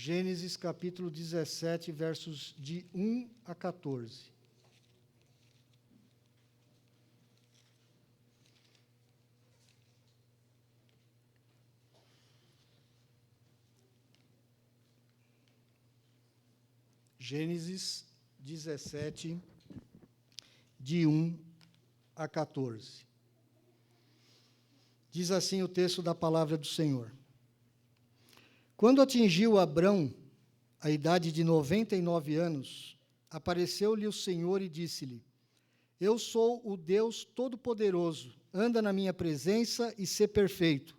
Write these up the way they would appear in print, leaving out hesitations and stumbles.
Gênesis capítulo 17, versos de 1 a 14. Gênesis 17, de 1 a 14. Diz assim o texto da palavra do Senhor. Quando atingiu Abrão a idade de 99 anos, apareceu-lhe o Senhor e disse-lhe: Eu sou o Deus Todo-Poderoso, anda na minha presença e sê perfeito.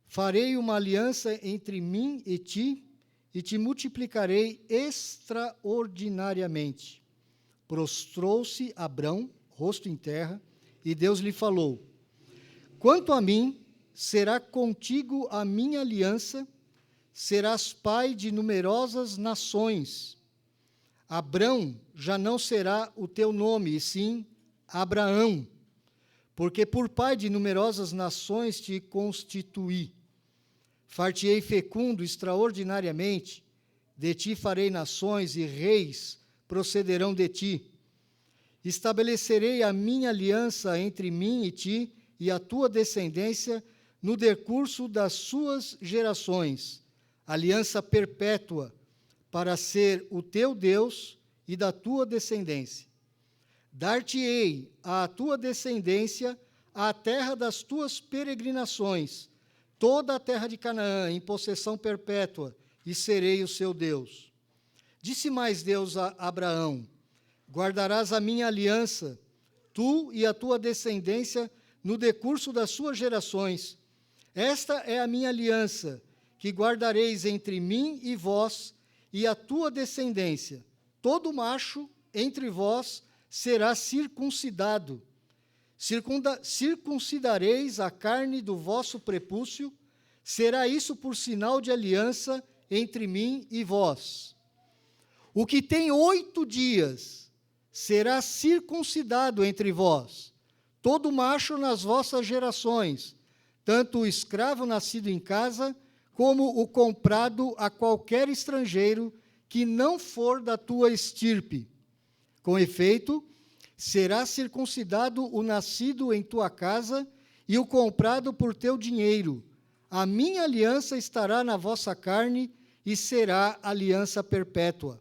Farei uma aliança entre mim e te multiplicarei extraordinariamente. Prostrou-se Abrão, rosto em terra, e Deus lhe falou: Quanto a mim, será contigo a minha aliança, serás pai de numerosas nações. Abrão já não será o teu nome, e sim Abraão, porque por pai de numerosas nações te constituí. Far-te-ei fecundo extraordinariamente, de ti farei nações e reis procederão de ti. Estabelecerei a minha aliança entre mim e ti e a tua descendência no decurso das suas gerações, aliança perpétua, para ser o teu Deus e da tua descendência. Dar-te-ei à tua descendência a terra das tuas peregrinações, toda a terra de Canaã, em possessão perpétua, e serei o seu Deus. Disse mais Deus a Abraão: Guardarás a minha aliança, tu e a tua descendência, no decurso das suas gerações. Esta é a minha aliança, que guardareis entre mim e vós e a tua descendência. Todo macho entre vós será circuncidado. Circuncidareis a carne do vosso prepúcio, será isso por sinal de aliança entre mim e vós. O que tem 8 dias será circuncidado entre vós, todo macho nas vossas gerações, tanto o escravo nascido em casa, como o comprado a qualquer estrangeiro que não for da tua estirpe. Com efeito, será circuncidado o nascido em tua casa e o comprado por teu dinheiro. A minha aliança estará na vossa carne e será aliança perpétua.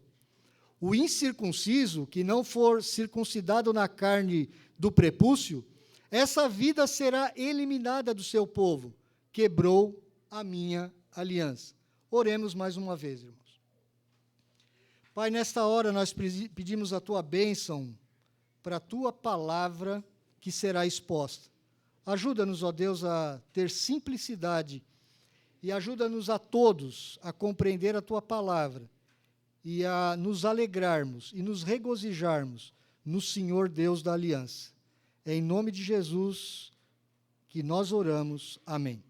O incircunciso, que não for circuncidado na carne do prepúcio, essa vida será eliminada do seu povo. Quebrou a minha aliança. Oremos mais uma vez, irmãos. Pai, nesta hora nós pedimos a tua bênção para a tua palavra que será exposta. Ajuda-nos, ó Deus, a ter simplicidade e ajuda-nos a todos a compreender a tua palavra e a nos alegrarmos e nos regozijarmos no Senhor Deus da aliança. É em nome de Jesus que nós oramos. Amém.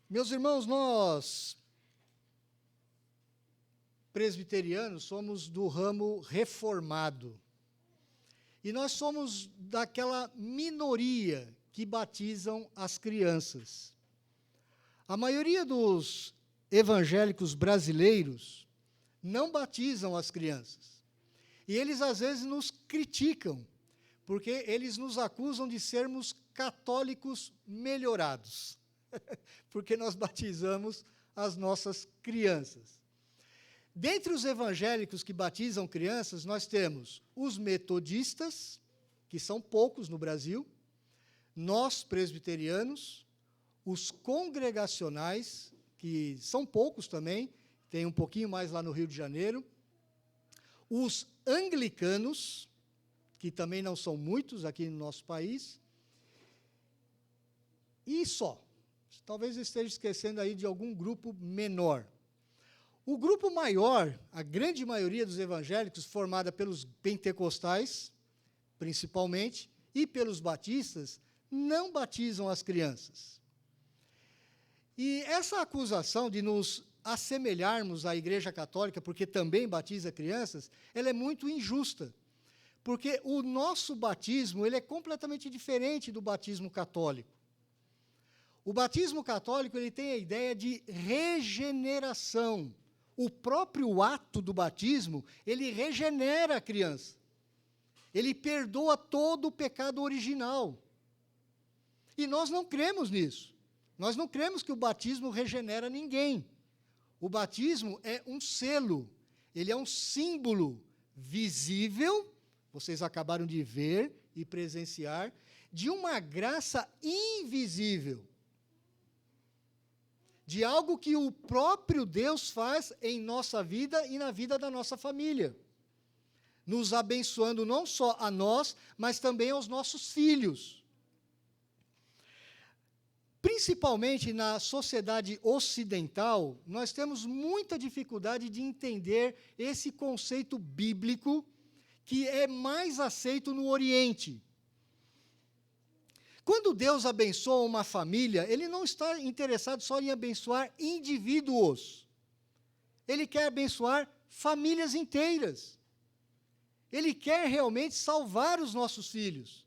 Meus irmãos, nós, presbiterianos, somos do ramo reformado. E nós somos daquela minoria que batizam as crianças. A maioria dos evangélicos brasileiros não batizam as crianças. E eles, às vezes, nos criticam, porque eles nos acusam de sermos católicos melhorados, porque nós batizamos as nossas crianças. Dentre os evangélicos que batizam crianças, nós temos os metodistas, que são poucos no Brasil, nós, presbiterianos, os congregacionais, que são poucos também, tem um pouquinho mais lá no Rio de Janeiro, os anglicanos, que também não são muitos aqui no nosso país, e só. Talvez eu esteja esquecendo aí de algum grupo menor. O grupo maior, a grande maioria dos evangélicos, formada pelos pentecostais, principalmente, e pelos batistas, não batizam as crianças. E essa acusação de nos assemelharmos à Igreja Católica, porque também batiza crianças, ela é muito injusta, porque o nosso batismo ele é completamente diferente do batismo católico. O batismo católico ele tem a ideia de regeneração. O próprio ato do batismo, ele regenera a criança. Ele perdoa todo o pecado original. E nós não cremos nisso. Nós não cremos que o batismo regenera ninguém. O batismo é um selo, ele é um símbolo visível, vocês acabaram de ver e presenciar, de uma graça invisível. De algo que o próprio Deus faz em nossa vida e na vida da nossa família. Nos abençoando não só a nós, mas também aos nossos filhos. Principalmente na sociedade ocidental, nós temos muita dificuldade de entender esse conceito bíblico que é mais aceito no Oriente. Quando Deus abençoa uma família, Ele não está interessado só em abençoar indivíduos. Ele quer abençoar famílias inteiras. Ele quer realmente salvar os nossos filhos.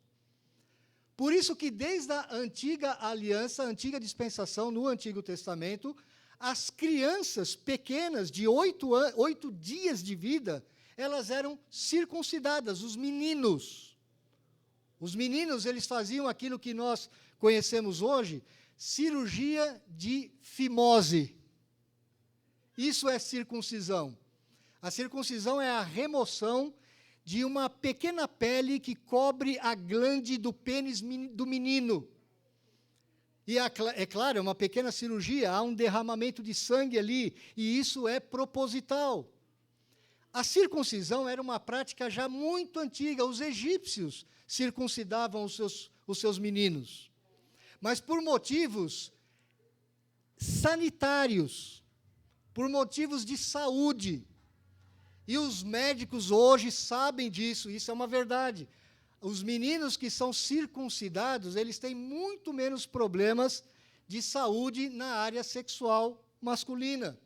Por isso que desde a antiga aliança, a antiga dispensação, no Antigo Testamento, as crianças pequenas de 8 dias de vida, elas eram circuncidadas, os meninos. Os meninos, eles faziam aquilo que nós conhecemos hoje, cirurgia de fimose. Isso é circuncisão. A circuncisão é a remoção de uma pequena pele que cobre a glande do pênis do menino. E é claro, é uma pequena cirurgia, há um derramamento de sangue ali, e isso é proposital. A circuncisão era uma prática já muito antiga, os egípcios circuncidavam os seus meninos. Mas por motivos sanitários, por motivos de saúde. E os médicos hoje sabem disso, isso é uma verdade. Os meninos que são circuncidados, eles têm muito menos problemas de saúde na área sexual masculina.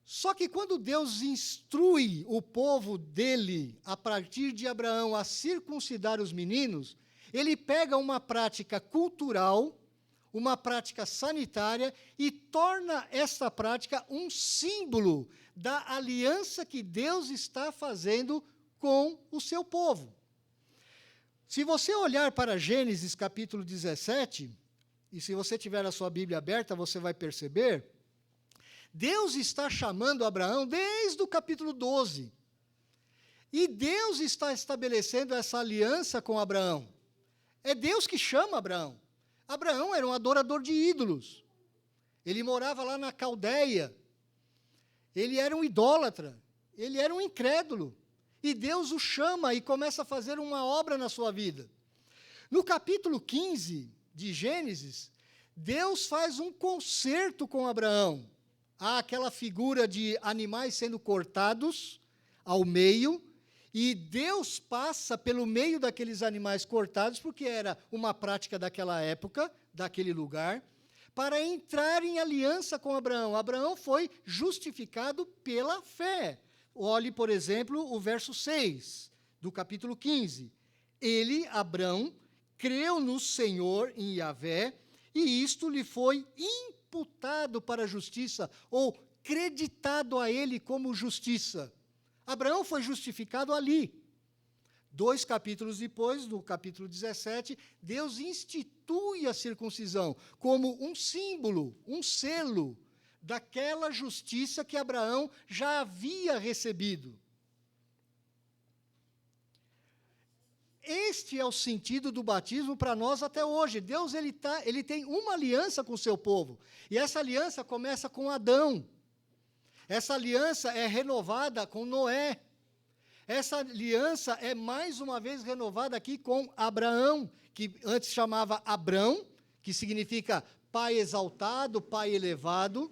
Só que quando Deus instrui o povo dele, a partir de Abraão, a circuncidar os meninos, ele pega uma prática cultural, uma prática sanitária, e torna essa prática um símbolo da aliança que Deus está fazendo com o seu povo. Se você olhar para Gênesis capítulo 17, e se você tiver a sua Bíblia aberta, você vai perceber, Deus está chamando Abraão desde o capítulo 12. E Deus está estabelecendo essa aliança com Abraão. É Deus que chama Abraão. Abraão era um adorador de ídolos. Ele morava lá na Caldeia. Ele era um idólatra. Ele era um incrédulo. E Deus o chama e começa a fazer uma obra na sua vida. No capítulo 15 de Gênesis, Deus faz um concerto com Abraão. Há aquela figura de animais sendo cortados ao meio, e Deus passa pelo meio daqueles animais cortados, porque era uma prática daquela época, daquele lugar, para entrar em aliança com Abraão. Abraão foi justificado pela fé. Olhe, por exemplo, o verso 6 do capítulo 15. Ele, Abraão, creu no Senhor, em Yahvé, e isto lhe foi imputado para a justiça, ou creditado a ele como justiça. Abraão foi justificado ali. 2 capítulos depois, no capítulo 17, Deus institui a circuncisão como um símbolo, um selo daquela justiça que Abraão já havia recebido. Este é o sentido do batismo para nós até hoje. Deus ele tem uma aliança com o seu povo. E essa aliança começa com Adão. Essa aliança é renovada com Noé. Essa aliança é mais uma vez renovada aqui com Abraão, que antes chamava Abrão, que significa pai exaltado, pai elevado.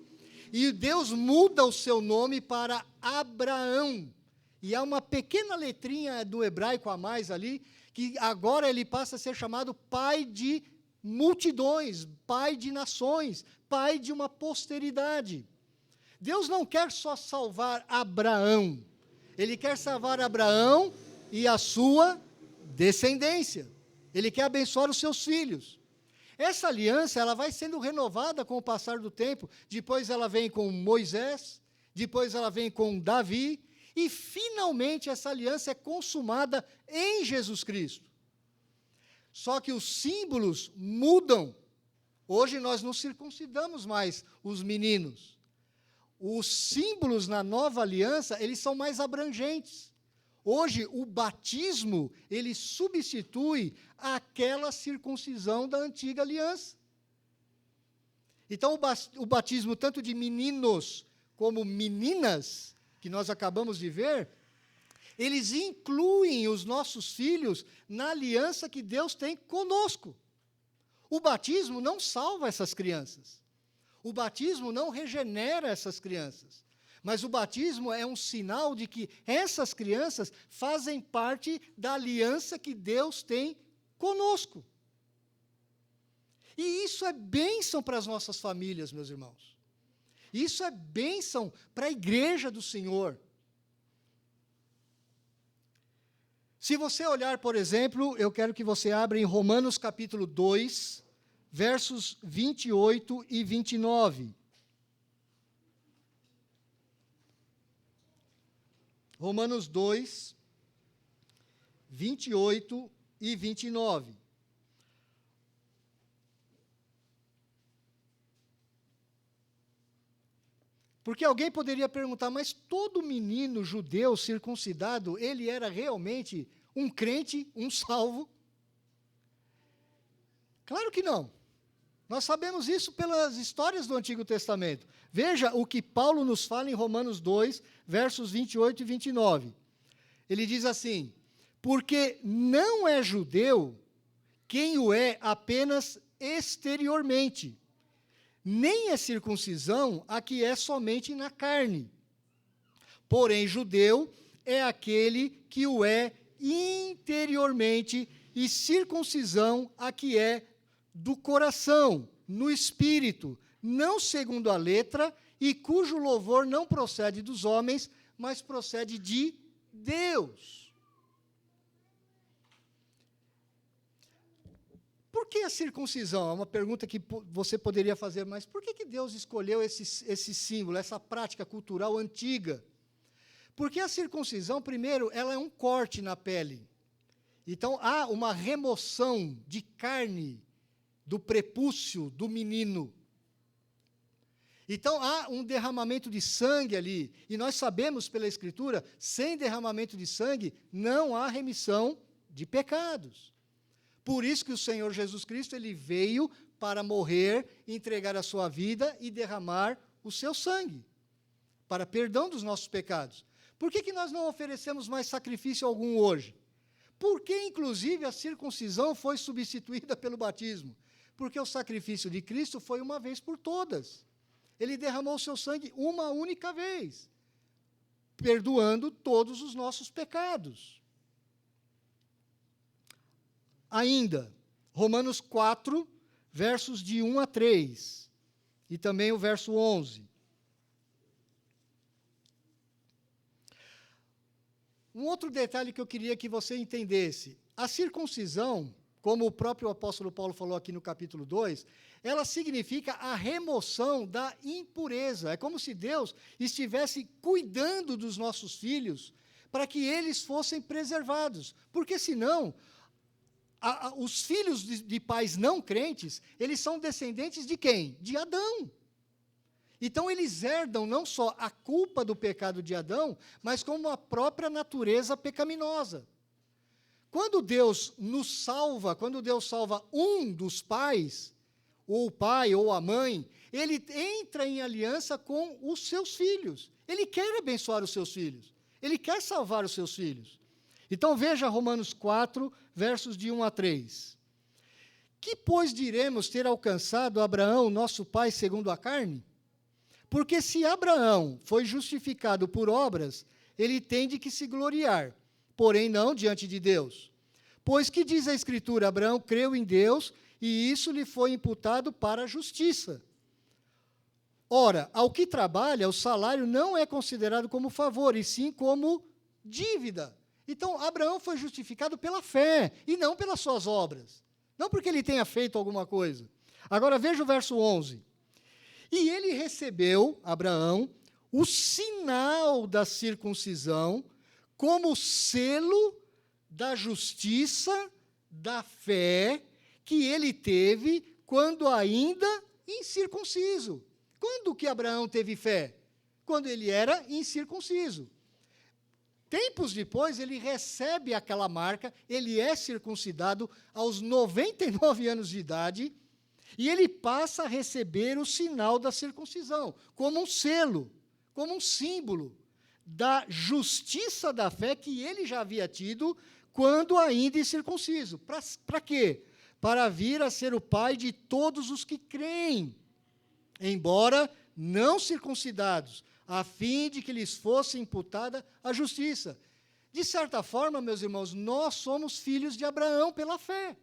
E Deus muda o seu nome para Abraão. E há uma pequena letrinha do hebraico a mais ali, que agora ele passa a ser chamado pai de multidões, pai de nações, pai de uma posteridade. Deus não quer só salvar Abraão, ele quer salvar Abraão e a sua descendência. Ele quer abençoar os seus filhos. essa aliança ela vai sendo renovada com o passar do tempo. Depois ela vem com Moisés, depois ela vem com Davi, e finalmente essa aliança é consumada em Jesus Cristo. Só que os símbolos mudam. Hoje nós não circuncidamos mais os meninos. Os símbolos na nova aliança, eles são mais abrangentes. Hoje, o batismo, ele substitui aquela circuncisão da antiga aliança. Então, o batismo tanto de meninos como meninas, que nós acabamos de ver, eles incluem os nossos filhos na aliança que Deus tem conosco. O batismo não salva essas crianças. O batismo não regenera essas crianças. Mas o batismo é um sinal de que essas crianças fazem parte da aliança que Deus tem conosco. E isso é bênção para as nossas famílias, meus irmãos. Isso é bênção para a igreja do Senhor. Se você olhar, por exemplo, eu quero que você abra em Romanos capítulo 2, versos 28 e 29. Romanos 2, 28 e 29. Porque alguém poderia perguntar, mas todo menino judeu circuncidado, ele era realmente um crente, um salvo? Claro que não. Nós sabemos isso pelas histórias do Antigo Testamento. Veja o que Paulo nos fala em Romanos 2, versos 28 e 29. Ele diz assim: porque não é judeu quem o é apenas exteriormente, nem é circuncisão a que é somente na carne. Porém, judeu é aquele que o é interiormente, e circuncisão a que é do coração, no espírito, não segundo a letra, e cujo louvor não procede dos homens, mas procede de Deus. Por que a circuncisão? É uma pergunta que você poderia fazer, mas por que Deus escolheu esse símbolo, essa prática cultural antiga? Porque a circuncisão, primeiro, ela é um corte na pele. Então, há uma remoção de carne do prepúcio do menino. Então, há um derramamento de sangue ali. E nós sabemos pela Escritura, sem derramamento de sangue, não há remissão de pecados. Por isso que o Senhor Jesus Cristo, ele veio para morrer, entregar a sua vida e derramar o seu sangue, para perdão dos nossos pecados. Por que nós não oferecemos mais sacrifício algum hoje? Por que, inclusive, a circuncisão foi substituída pelo batismo? Porque o sacrifício de Cristo foi uma vez por todas. Ele derramou o seu sangue uma única vez, perdoando todos os nossos pecados. Ainda, Romanos 4, versos de 1 a 3, e também o verso 11. Um outro detalhe que eu queria que você entendesse: a circuncisão, como o próprio apóstolo Paulo falou aqui no capítulo 2, ela significa a remoção da impureza. É como se Deus estivesse cuidando dos nossos filhos para que eles fossem preservados. Porque senão, os filhos de pais não crentes, eles são descendentes de quem? De Adão. Então, eles herdam não só a culpa do pecado de Adão, mas como a própria natureza pecaminosa. Quando Deus nos salva, quando Deus salva um dos pais, ou o pai ou a mãe, ele entra em aliança com os seus filhos. Ele quer abençoar os seus filhos. Ele quer salvar os seus filhos. Então, veja Romanos 4, versos de 1 a 3. Que, pois, diremos ter alcançado Abraão, nosso pai, segundo a carne? Porque se Abraão foi justificado por obras, ele tem de que se gloriar, porém não diante de Deus. Pois que diz a Escritura, Abraão creu em Deus, e isso lhe foi imputado para a justiça. Ora, ao que trabalha, o salário não é considerado como favor, e sim como dívida. Então, Abraão foi justificado pela fé, e não pelas suas obras. Não porque ele tenha feito alguma coisa. Agora veja o verso 11. E ele recebeu, Abraão, o sinal da circuncisão como selo da justiça, da fé que ele teve quando ainda incircunciso. Quando que Abraão teve fé? Quando ele era incircunciso. Tempos depois, ele recebe aquela marca, ele é circuncidado aos 99 anos de idade, e ele passa a receber o sinal da circuncisão, como um selo, como um símbolo da justiça da fé que ele já havia tido quando ainda incircunciso. Para quê? Para vir a ser o pai de todos os que creem, embora não circuncidados, a fim de que lhes fosse imputada a justiça. De certa forma, meus irmãos, nós somos filhos de Abraão pela fé.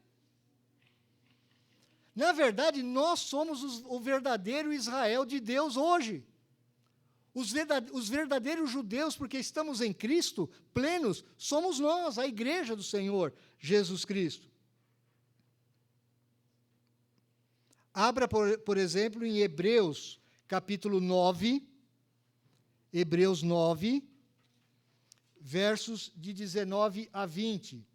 Na verdade, nós somos o verdadeiro Israel de Deus hoje. Os verdadeiros judeus, porque estamos em Cristo, plenos, somos nós, a igreja do Senhor Jesus Cristo. Abra, por exemplo, em Hebreus, capítulo 9, Hebreus 9, versos de 19 a 20.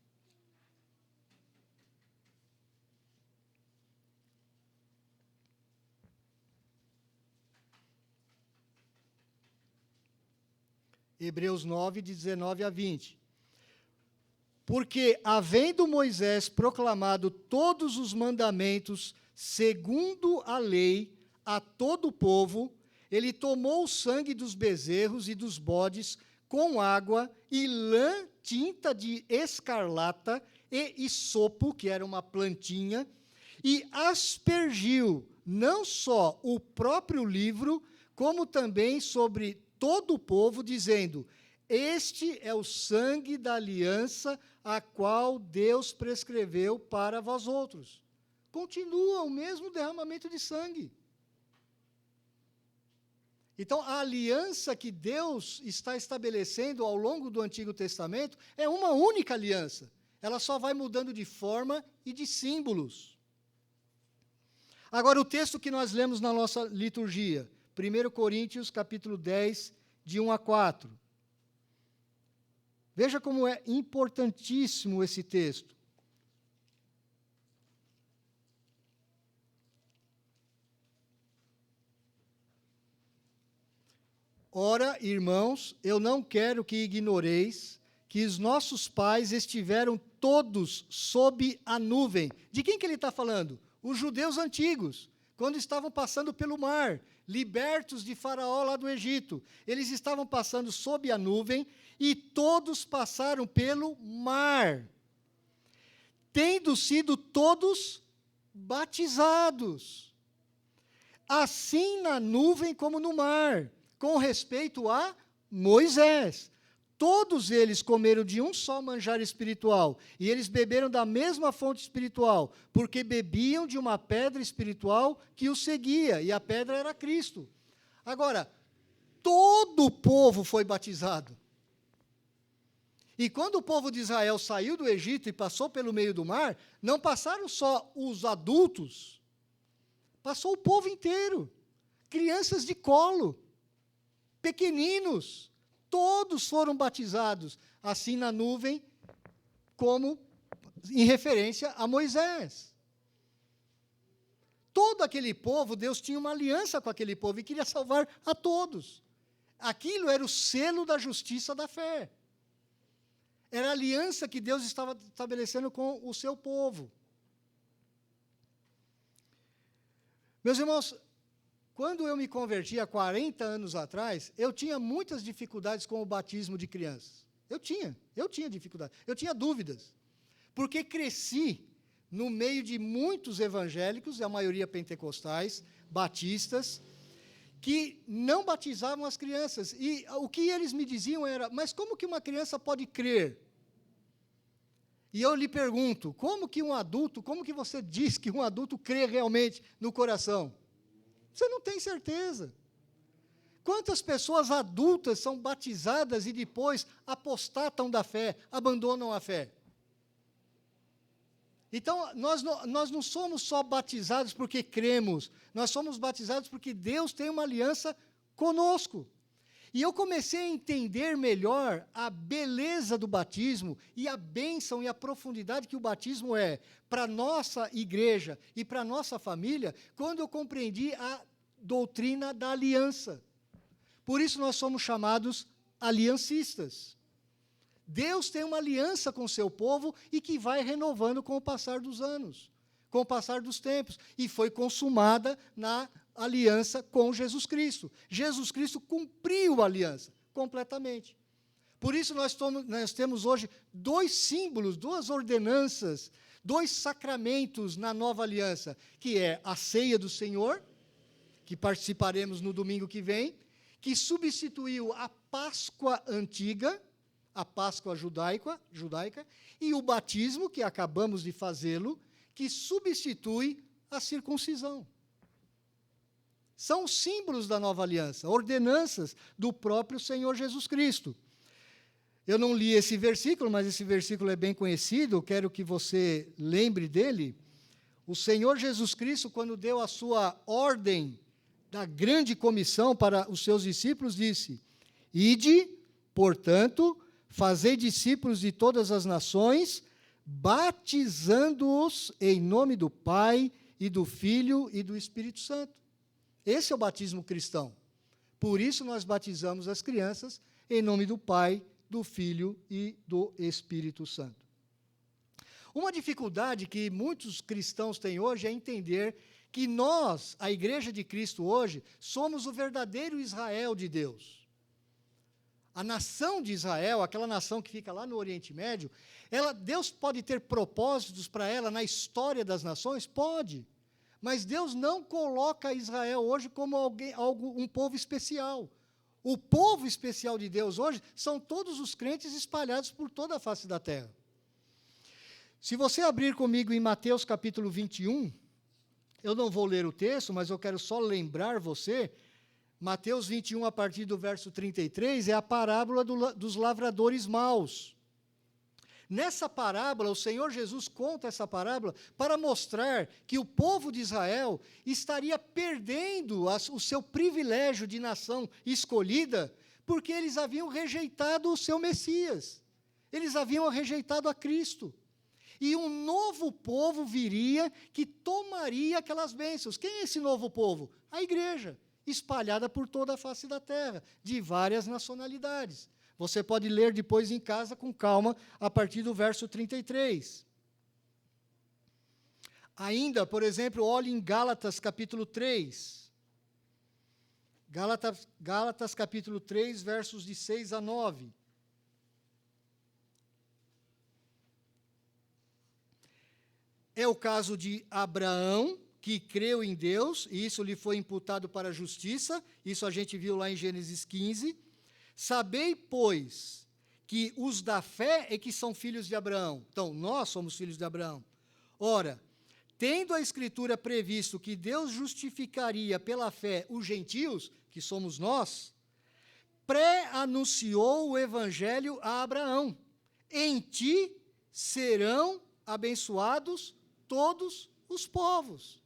Hebreus 9, de 19 a 20. Porque, havendo Moisés proclamado todos os mandamentos segundo a lei a todo o povo, ele tomou o sangue dos bezerros e dos bodes com água e lã, tinta de escarlata e isopo, que era uma plantinha, e aspergiu não só o próprio livro, como também sobre todo o povo, dizendo: este é o sangue da aliança a qual Deus prescreveu para vós outros. Continua o mesmo derramamento de sangue. Então, a aliança que Deus está estabelecendo ao longo do Antigo Testamento é uma única aliança. Ela só vai mudando de forma e de símbolos. Agora, o texto que nós lemos na nossa liturgia, 1 Coríntios, capítulo 10, de 1 a 4. Veja como é importantíssimo esse texto. Ora, irmãos, eu não quero que ignoreis que os nossos pais estiveram todos sob a nuvem. De quem que ele está falando? Os judeus antigos, quando estavam passando pelo mar, libertos de Faraó lá do Egito. Eles estavam passando sob a nuvem e todos passaram pelo mar, tendo sido todos batizados, assim na nuvem como no mar, com respeito a Moisés. Todos eles comeram de um só manjar espiritual, e eles beberam da mesma fonte espiritual, porque bebiam de uma pedra espiritual que os seguia, e a pedra era Cristo. Agora, todo o povo foi batizado. E quando o povo de Israel saiu do Egito e passou pelo meio do mar, não passaram só os adultos, passou o povo inteiro, crianças de colo, pequeninos, todos foram batizados, assim na nuvem, como em referência a Moisés. Todo aquele povo, Deus tinha uma aliança com aquele povo e queria salvar a todos. Aquilo era o selo da justiça da fé. Era a aliança que Deus estava estabelecendo com o seu povo. Meus irmãos, quando eu me converti há 40 anos atrás, eu tinha muitas dificuldades com o batismo de crianças. Eu tinha dificuldade, eu tinha dúvidas. Porque cresci no meio de muitos evangélicos, a maioria pentecostais, batistas, que não batizavam as crianças. E o que eles me diziam era: mas como que uma criança pode crer? E eu lhe pergunto, como que você diz que um adulto crê realmente no coração? Você não tem certeza. Quantas pessoas adultas são batizadas e depois apostatam da fé, abandonam a fé? Então, nós não somos só batizados porque cremos, nós somos batizados porque Deus tem uma aliança conosco. E eu comecei a entender melhor a beleza do batismo e a bênção e a profundidade que o batismo é para a nossa igreja e para a nossa família, quando eu compreendi a doutrina da aliança. Por isso nós somos chamados aliancistas. Deus tem uma aliança com o seu povo e que vai renovando com o passar dos anos, com o passar dos tempos, e foi consumada na aliança com Jesus Cristo. Jesus Cristo cumpriu a aliança completamente. Por isso nós temos hoje 2 símbolos, 2 ordenanças, 2 sacramentos na nova aliança, que é a ceia do Senhor, que participaremos no domingo que vem, que substituiu a Páscoa antiga, a Páscoa judaica, e o batismo, que acabamos de fazê-lo, que substitui a circuncisão. São símbolos da nova aliança, ordenanças do próprio Senhor Jesus Cristo. Eu não li esse versículo, mas esse versículo é bem conhecido, eu quero que você lembre dele. O Senhor Jesus Cristo, quando deu a sua ordem da grande comissão para os seus discípulos, disse: Ide, portanto, fazei discípulos de todas as nações, batizando-os em nome do Pai, e do Filho e do Espírito Santo. Esse é o batismo cristão. Por isso nós batizamos as crianças em nome do Pai, do Filho e do Espírito Santo. Uma dificuldade que muitos cristãos têm hoje é entender que nós, a Igreja de Cristo hoje, somos o verdadeiro Israel de Deus. A nação de Israel, aquela nação que fica lá no Oriente Médio, Deus pode ter propósitos para ela na história das nações? Pode. Mas Deus não coloca Israel hoje como um povo especial. O povo especial de Deus hoje são todos os crentes espalhados por toda a face da terra. Se você abrir comigo em Mateus capítulo 21, eu não vou ler o texto, mas eu quero só lembrar você, Mateus 21, a partir do verso 33, é a parábola dos lavradores maus. Nessa parábola, o Senhor Jesus conta essa parábola para mostrar que o povo de Israel estaria perdendo o seu privilégio de nação escolhida, porque eles haviam rejeitado o seu Messias. Eles haviam rejeitado a Cristo. E um novo povo viria que tomaria aquelas bênçãos. Quem é esse novo povo? A igreja, espalhada por toda a face da terra, de várias nacionalidades. Você pode ler depois em casa com calma, a partir do verso 33. Ainda, por exemplo, olhe em Gálatas capítulo 3. Gálatas capítulo 3, versos de 6 a 9. É o caso de Abraão, que creu em Deus, e isso lhe foi imputado para a justiça, isso a gente viu lá em Gênesis 15. Sabei, pois, que os da fé é que são filhos de Abraão. Então, nós somos filhos de Abraão. Ora, tendo a Escritura previsto que Deus justificaria pela fé os gentios, que somos nós, pré-anunciou o Evangelho a Abraão. Em ti serão abençoados todos os povos.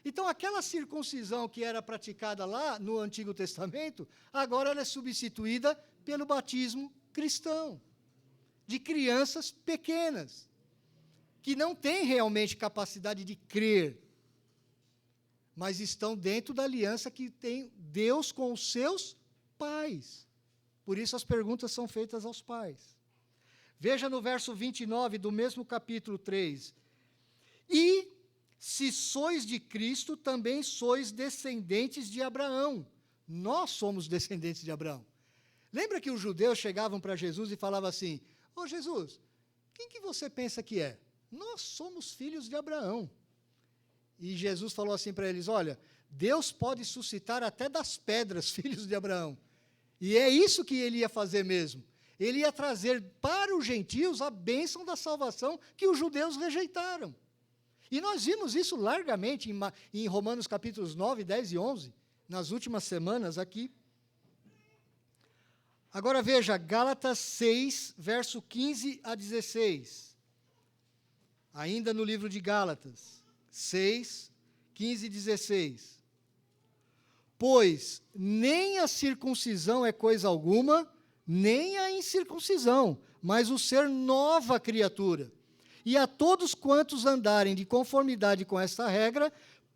Então, aquela circuncisão que era praticada lá no Antigo Testamento, agora ela é substituída pelo batismo cristão, de crianças pequenas, que não têm realmente capacidade de crer, mas estão dentro da aliança que tem Deus com os seus pais. Por isso as perguntas são feitas aos pais. Veja no verso 29 do mesmo capítulo 3. E se sois de Cristo, também sois descendentes de Abraão. Nós somos descendentes de Abraão. Lembra que os judeus chegavam para Jesus e falavam assim: Ô Jesus, quem que você pensa que é? Nós somos filhos de Abraão. E Jesus falou assim para eles: olha, Deus pode suscitar até das pedras filhos de Abraão. E é isso que ele ia fazer mesmo. Ele ia trazer para os gentios a bênção da salvação que os judeus rejeitaram. E nós vimos isso largamente em Romanos capítulos 9, 10 e 11, nas últimas semanas aqui. Agora veja, Gálatas 6, verso 15 a 16. Ainda no livro de Gálatas, 6, 15 e 16. Pois nem a circuncisão é coisa alguma, nem a incircuncisão, mas o ser nova criatura. E a todos quantos andarem de conformidade com esta regra,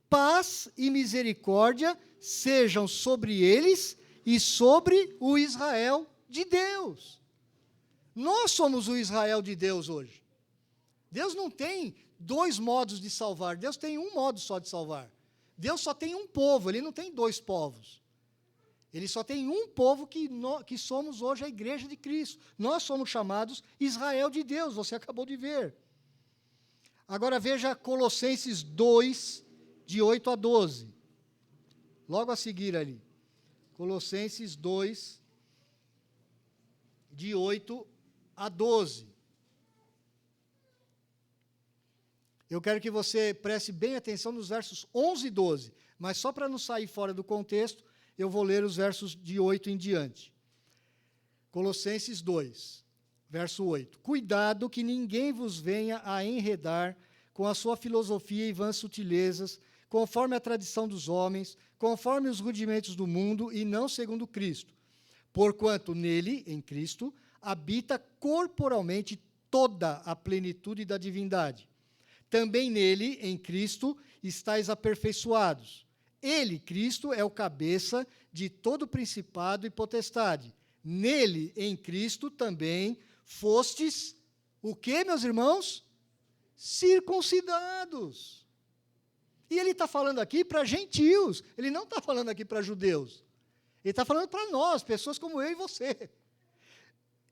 paz e misericórdia sejam sobre eles e sobre o Israel de Deus. Nós somos o Israel de Deus hoje. Deus não tem dois modos de salvar, Deus tem um modo só de salvar. Deus só tem um povo, Ele não tem dois povos. Ele só tem um povo que somos hoje a igreja de Cristo. Nós somos chamados Israel de Deus, você acabou de ver. Agora veja Colossenses 2, de 8 a 12. Logo a seguir ali. Colossenses 2, de 8 a 12. Eu quero que você preste bem atenção nos versos 11 e 12, mas só para não sair fora do contexto, eu vou ler os versos de 8 em diante. Colossenses 2, verso 8. Cuidado que ninguém vos venha a enredar com a sua filosofia e vãs sutilezas, conforme a tradição dos homens, conforme os rudimentos do mundo e não segundo Cristo. Porquanto nele, em Cristo, habita corporalmente toda a plenitude da divindade. Também nele, em Cristo, estáis aperfeiçoados. Ele, Cristo, é o cabeça de todo principado e potestade. Nele, em Cristo, também fostes, o quê, meus irmãos? Circuncidados. E ele está falando aqui para gentios, ele não está falando aqui para judeus. Ele está falando para nós, pessoas como eu e você.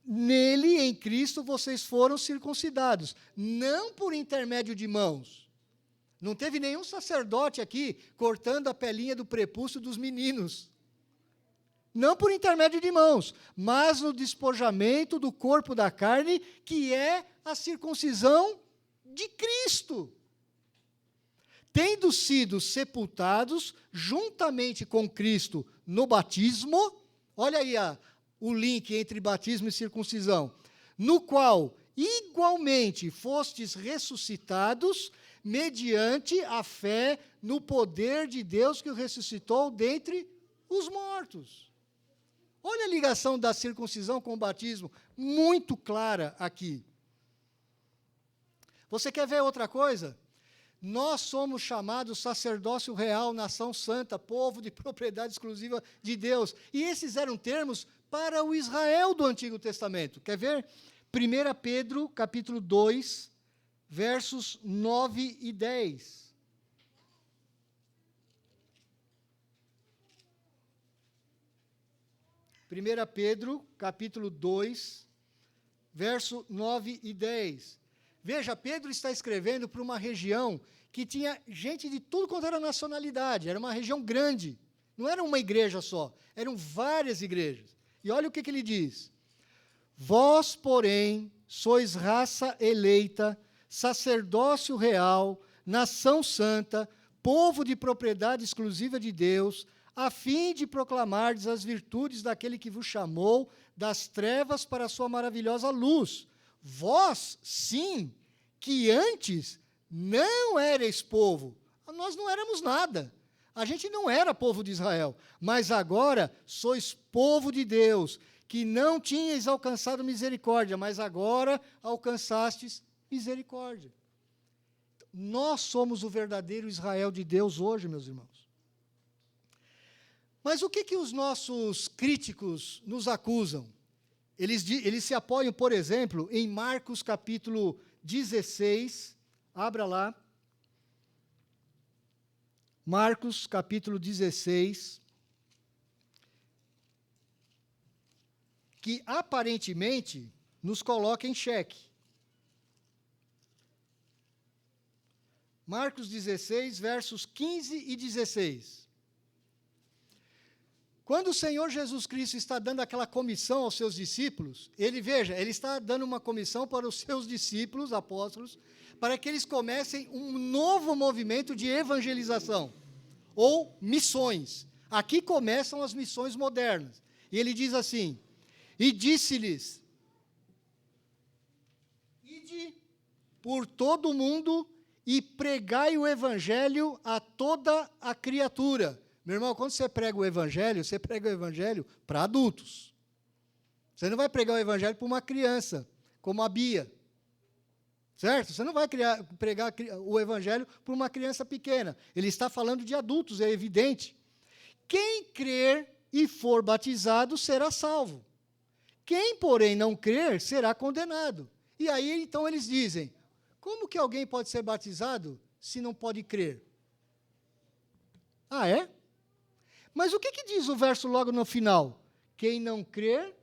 Nele, em Cristo, vocês foram circuncidados, não por intermédio de mãos. Não teve nenhum sacerdote aqui cortando a pelinha do prepúcio dos meninos. Não por intermédio de mãos, mas no despojamento do corpo da carne, que é a circuncisão de Cristo. Tendo sido sepultados juntamente com Cristo no batismo, olha aí o link entre batismo e circuncisão, no qual igualmente fostes ressuscitados mediante a fé no poder de Deus que o ressuscitou dentre os mortos. Olha a ligação da circuncisão com o batismo, muito clara aqui. Você quer ver outra coisa? Nós somos chamados sacerdócio real, nação santa, povo de propriedade exclusiva de Deus. E esses eram termos para o Israel do Antigo Testamento. Quer ver? 1 Pedro, capítulo 2, versos 9 e 10. Primeira Pedro, capítulo 2, verso 9 e 10. Veja, Pedro está escrevendo para uma região que tinha gente de tudo quanto era nacionalidade, era uma região grande, não era uma igreja só, eram várias igrejas. E olha o que ele diz: vós, porém, sois raça eleita, sacerdócio real, nação santa, povo de propriedade exclusiva de Deus, a fim de proclamardes as virtudes daquele que vos chamou das trevas para a sua maravilhosa luz. Vós, sim, que antes não erais povo. Nós não éramos nada. A gente não era povo de Israel. Mas agora sois povo de Deus, que não tinhais alcançado misericórdia, mas agora alcançastes misericórdia. Nós somos o verdadeiro Israel de Deus hoje, meus irmãos. Mas o que os nossos críticos nos acusam? Eles se apoiam, por exemplo, em Marcos capítulo 16, abra lá. Marcos capítulo 16, que aparentemente nos coloca em xeque. Marcos 16, versos 15 e 16. Quando o Senhor Jesus Cristo está dando aquela comissão aos seus discípulos, ele está dando uma comissão para os seus discípulos, apóstolos, para que eles comecem um novo movimento de evangelização, ou missões. Aqui começam as missões modernas. E ele diz assim: e disse-lhes, ide por todo o mundo e pregai o evangelho a toda a criatura. Meu irmão, quando você prega o evangelho para adultos. Você não vai pregar o evangelho para uma criança, como a Bia. Certo? Você não vai pregar o evangelho para uma criança pequena. Ele está falando de adultos, é evidente. Quem crer e for batizado será salvo. Quem, porém, não crer será condenado. E aí, então, eles dizem, como que alguém pode ser batizado se não pode crer? Ah, é? Mas o que diz o verso logo no final? Quem não crer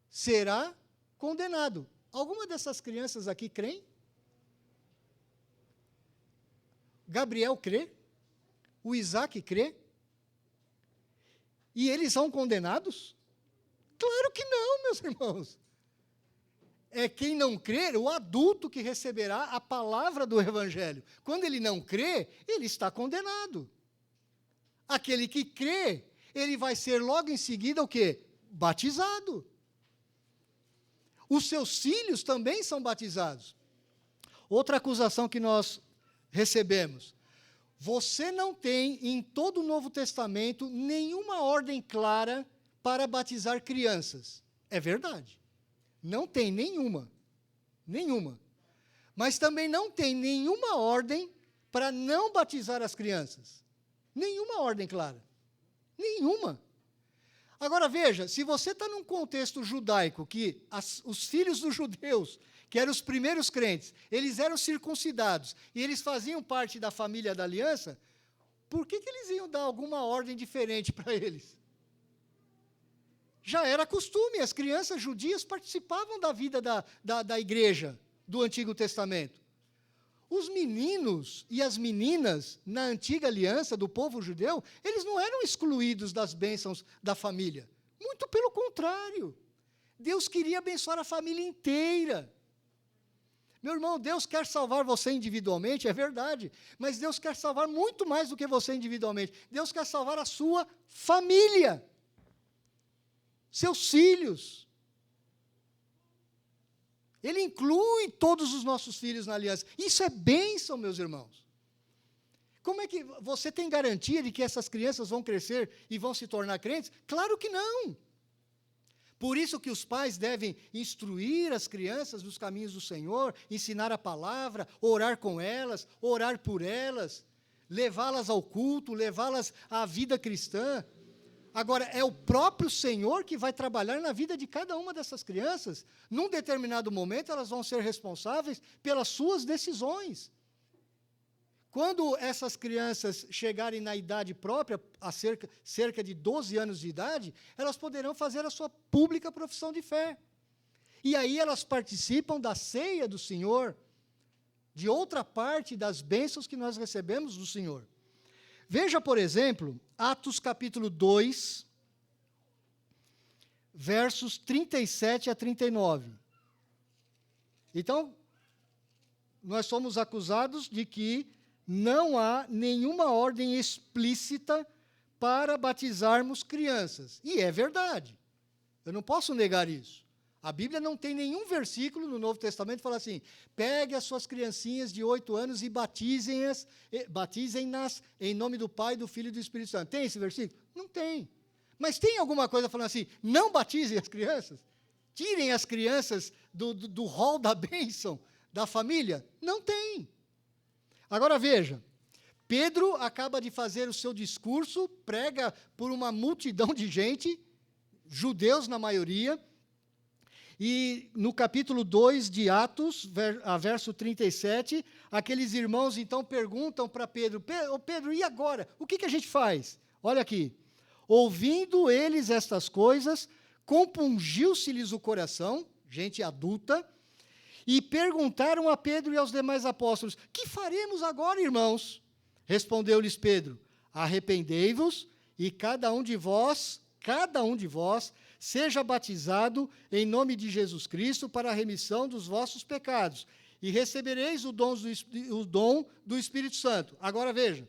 será condenado. Alguma dessas crianças aqui creem? Gabriel crê? O Isaac crê? E eles são condenados? Claro que não, meus irmãos. É quem não crer, o adulto que receberá a palavra do evangelho. Quando ele não crê, ele está condenado. Aquele que crê, ele vai ser logo em seguida o quê? Batizado. Os seus filhos também são batizados. Outra acusação que nós recebemos. Você não tem, em todo o Novo Testamento, nenhuma ordem clara para batizar crianças. É verdade. Não tem nenhuma. Nenhuma. Mas também não tem nenhuma ordem para não batizar as crianças. Nenhuma ordem clara. Nenhuma. Agora, veja, se você está num contexto judaico, que os filhos dos judeus, que eram os primeiros crentes, eles eram circuncidados, e eles faziam parte da família da aliança, por que eles iam dar alguma ordem diferente para eles? Já era costume, as crianças judias participavam da vida da igreja do Antigo Testamento. Os meninos e as meninas, na antiga aliança do povo judeu, eles não eram excluídos das bênçãos da família. Muito pelo contrário. Deus queria abençoar a família inteira. Meu irmão, Deus quer salvar você individualmente, é verdade, mas Deus quer salvar muito mais do que você individualmente. Deus quer salvar a sua família, seus filhos. Ele inclui todos os nossos filhos na aliança. Isso é bênção, meus irmãos. Como é que você tem garantia de que essas crianças vão crescer e vão se tornar crentes? Claro que não. Por isso que os pais devem instruir as crianças nos caminhos do Senhor, ensinar a palavra, orar com elas, orar por elas, levá-las ao culto, levá-las à vida cristã. Agora, é o próprio Senhor que vai trabalhar na vida de cada uma dessas crianças. Num determinado momento, elas vão ser responsáveis pelas suas decisões. Quando essas crianças chegarem na idade própria, a cerca de 12 anos de idade, elas poderão fazer a sua pública profissão de fé. E aí elas participam da ceia do Senhor, de outra parte das bênçãos que nós recebemos do Senhor. Veja, por exemplo, Atos capítulo 2, versos 37 a 39. Então, nós somos acusados de que não há nenhuma ordem explícita para batizarmos crianças. E é verdade. Eu não posso negar isso. A Bíblia não tem nenhum versículo no Novo Testamento que fala assim, pegue as suas criancinhas de 8 anos e batizem-nas em nome do Pai, do Filho e do Espírito Santo. Tem esse versículo? Não tem. Mas tem alguma coisa falando assim, não batizem as crianças? Tirem as crianças do rol da bênção da família? Não tem. Agora veja, Pedro acaba de fazer o seu discurso, prega por uma multidão de gente, judeus na maioria, e no capítulo 2 de Atos, verso 37, aqueles irmãos então perguntam para Pedro, Pedro, e agora? O que a gente faz? Olha aqui, ouvindo eles estas coisas, compungiu-se-lhes o coração, gente adulta, e perguntaram a Pedro e aos demais apóstolos, que faremos agora, irmãos? Respondeu-lhes Pedro, arrependei-vos e cada um de vós, seja batizado em nome de Jesus Cristo para a remissão dos vossos pecados, e recebereis o dom do Espírito Santo. Agora veja,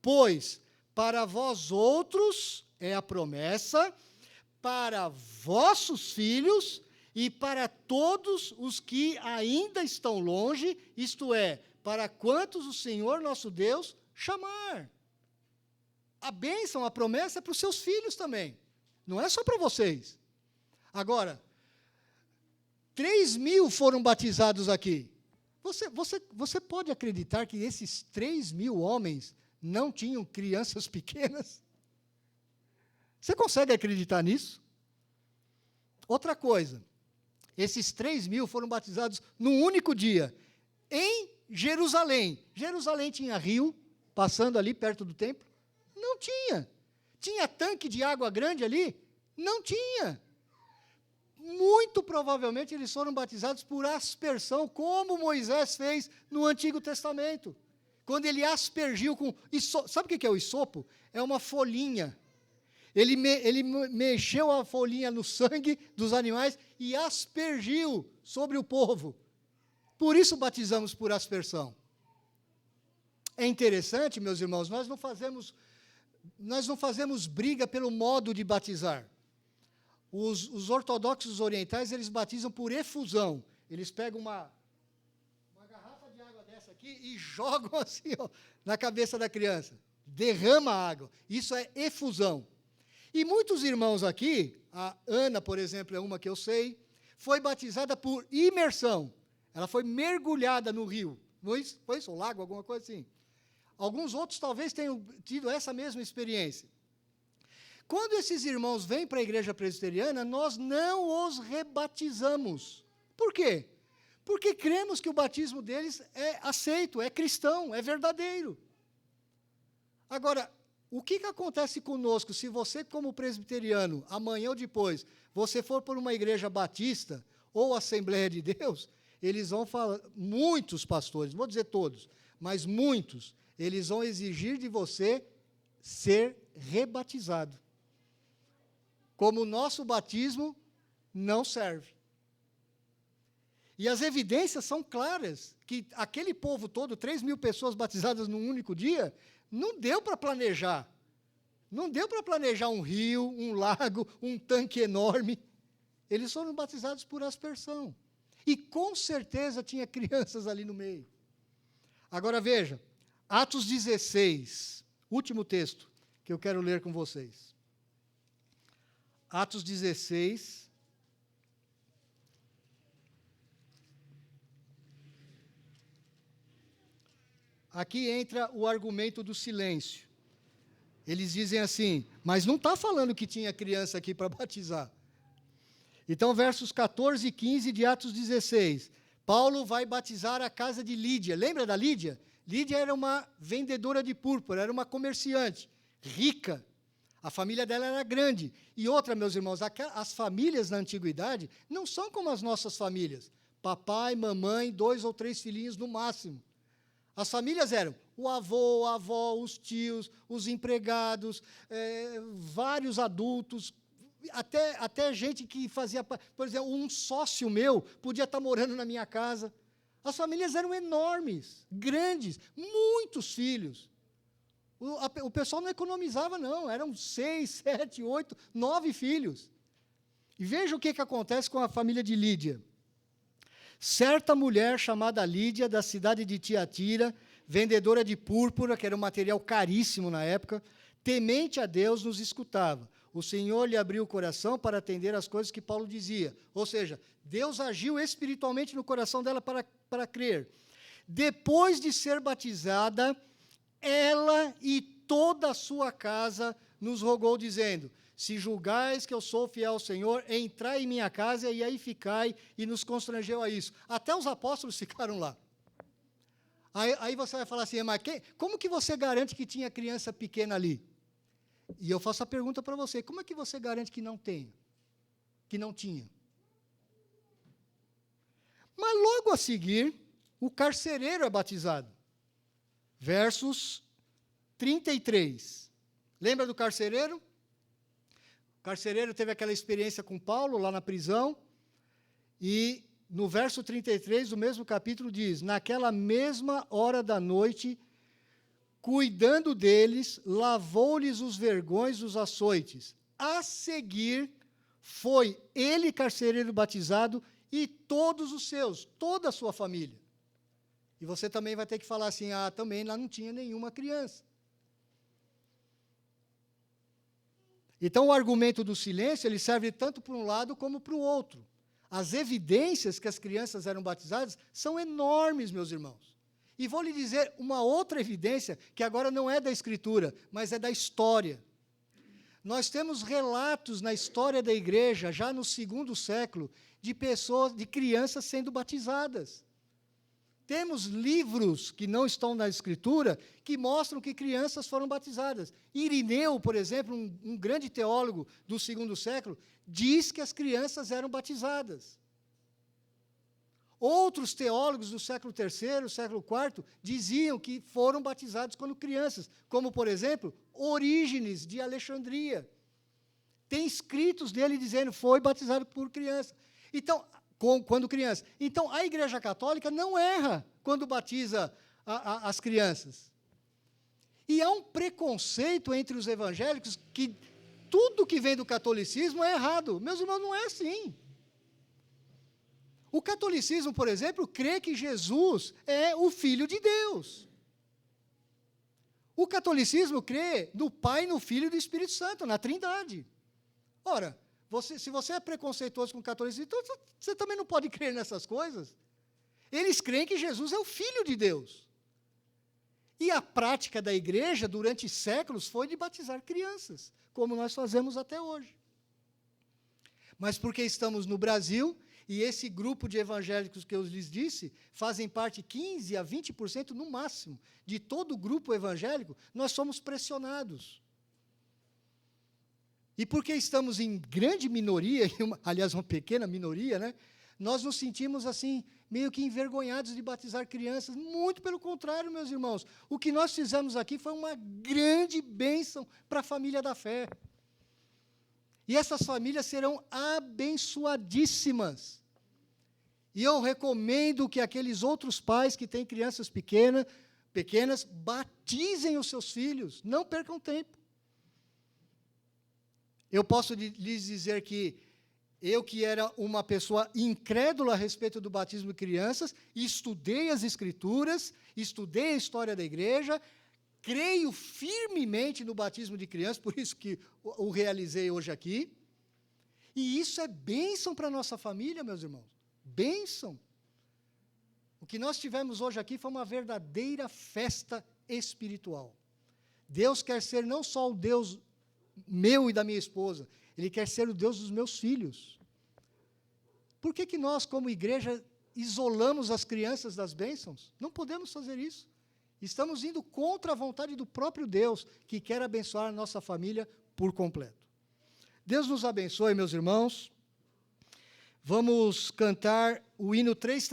pois para vós outros é a promessa, para vossos filhos e para todos os que ainda estão longe, isto é, para quantos o Senhor nosso Deus chamar. A bênção, a promessa é para os seus filhos também. Não é só para vocês. Agora, 3.000 foram batizados aqui. Você pode acreditar que esses 3.000 homens não tinham crianças pequenas? Você consegue acreditar nisso? Outra coisa, esses 3.000 foram batizados num único dia, em Jerusalém. Jerusalém tinha rio, passando ali perto do templo? Não tinha. Tinha tanque de água grande ali? Não tinha. Muito provavelmente eles foram batizados por aspersão, como Moisés fez no Antigo Testamento. Quando ele aspergiu com... Sabe o que é o isopo? É uma folhinha. Ele mexeu a folhinha no sangue dos animais e aspergiu sobre o povo. Por isso batizamos por aspersão. É interessante, meus irmãos, nós não fazemos briga pelo modo de batizar. Os ortodoxos orientais, eles batizam por efusão. Eles pegam uma garrafa de água dessa aqui e jogam assim, ó, na cabeça da criança. Derrama a água. Isso é efusão. E muitos irmãos aqui, a Ana, por exemplo, é uma que eu sei, foi batizada por imersão. Ela foi mergulhada no rio. Foi isso? Um lago, alguma coisa assim. Alguns outros talvez tenham tido essa mesma experiência. Quando esses irmãos vêm para a igreja presbiteriana, nós não os rebatizamos. Por quê? Porque cremos que o batismo deles é aceito, é cristão, é verdadeiro. Agora, o que acontece conosco se você, como presbiteriano, amanhã ou depois, você for por uma igreja batista ou Assembleia de Deus, eles vão falar, muitos pastores, não vou dizer todos, mas muitos, eles vão exigir de você ser rebatizado. Como o nosso batismo não serve. E as evidências são claras, que aquele povo todo, 3.000 pessoas batizadas num único dia, não deu para planejar. Não deu para planejar um rio, um lago, um tanque enorme. Eles foram batizados por aspersão. E com certeza tinha crianças ali no meio. Agora veja, Atos 16, último texto que eu quero ler com vocês. Atos 16. Aqui entra o argumento do silêncio. Eles dizem assim, mas não está falando que tinha criança aqui para batizar. Então, versos 14 e 15 de Atos 16. Paulo vai batizar a casa de Lídia. Lembra da Lídia? Lídia era uma vendedora de púrpura, era uma comerciante, rica. A família dela era grande. E outra, meus irmãos, as famílias na antiguidade não são como as nossas famílias. Papai, mamãe, 2 ou 3 filhinhos no máximo. As famílias eram o avô, a avó, os tios, os empregados, vários adultos, até gente que fazia... Por exemplo, um sócio meu podia estar morando na minha casa. As famílias eram enormes, grandes, muitos filhos. O pessoal não economizava, não. Eram 6, 7, 8, 9 filhos. E veja o que acontece com a família de Lídia. Certa mulher chamada Lídia, da cidade de Tiatira, vendedora de púrpura, que era um material caríssimo na época, temente a Deus, nos escutava. O Senhor lhe abriu o coração para atender às coisas que Paulo dizia. Ou seja, Deus agiu espiritualmente no coração dela para crer. Depois de ser batizada, ela e toda a sua casa nos rogou, dizendo, se julgais que eu sou fiel ao Senhor, entrai em minha casa e aí ficai, e nos constrangeu a isso. Até os apóstolos ficaram lá. Aí você vai falar assim, mas como que você garante que tinha criança pequena ali? E eu faço a pergunta para você, como é que você garante que não tenha? Que não tinha? Mas logo a seguir, o carcereiro é batizado. Versos 33. Lembra do carcereiro? O carcereiro teve aquela experiência com Paulo, lá na prisão, e no verso 33 do mesmo capítulo diz, naquela mesma hora da noite, cuidando deles, lavou-lhes os vergões dos açoites. A seguir, foi ele carcereiro batizado e todos os seus, toda a sua família. E você também vai ter que falar assim, também lá não tinha nenhuma criança. Então, o argumento do silêncio, ele serve tanto para um lado como para o outro. As evidências que as crianças eram batizadas são enormes, meus irmãos. E vou lhe dizer uma outra evidência, que agora não é da Escritura, mas é da história. Nós temos relatos na história da igreja, já no 2º século, de pessoas, de crianças sendo batizadas. Temos livros que não estão na Escritura, que mostram que crianças foram batizadas. Irineu, por exemplo, um grande teólogo do 2º século, diz que as crianças eram batizadas. Outros teólogos do século III, século IV, diziam que foram batizados quando crianças, como, por exemplo, Orígenes, de Alexandria. Tem escritos dele dizendo que foi batizado por criança. Então, quando criança. Então, a Igreja Católica não erra quando batiza as crianças. E há um preconceito entre os evangélicos que tudo que vem do catolicismo é errado. Meus irmãos, não é assim. O catolicismo, por exemplo, crê que Jesus é o Filho de Deus. O catolicismo crê no Pai, no Filho e no Espírito Santo, na Trindade. Ora, se você é preconceituoso com o catolicismo, então você também não pode crer nessas coisas. Eles creem que Jesus é o Filho de Deus. E a prática da igreja, durante séculos, foi de batizar crianças, como nós fazemos até hoje. Mas porque estamos no Brasil, e esse grupo de evangélicos que eu lhes disse, fazem parte 15% a 20% no máximo, de todo o grupo evangélico, nós somos pressionados. E porque estamos em grande minoria, aliás, uma pequena minoria, né, nós nos sentimos assim, meio que envergonhados de batizar crianças. Muito pelo contrário, meus irmãos. O que nós fizemos aqui foi uma grande bênção para a família da fé. E essas famílias serão abençoadíssimas. E eu recomendo que aqueles outros pais que têm crianças pequenas, batizem os seus filhos, não percam tempo. Eu posso lhes dizer que eu, que era uma pessoa incrédula a respeito do batismo de crianças, estudei as Escrituras, estudei a história da igreja, creio firmemente no batismo de crianças, por isso que o realizei hoje aqui. E isso é bênção para a nossa família, meus irmãos. Bênção. O que nós tivemos hoje aqui foi uma verdadeira festa espiritual. Deus quer ser não só o Deus meu e da minha esposa, Ele quer ser o Deus dos meus filhos. Por que nós, como igreja, isolamos as crianças das bênçãos? Não podemos fazer isso. Estamos indo contra a vontade do próprio Deus, que quer abençoar a nossa família por completo. Deus nos abençoe, meus irmãos. Vamos cantar o hino 3.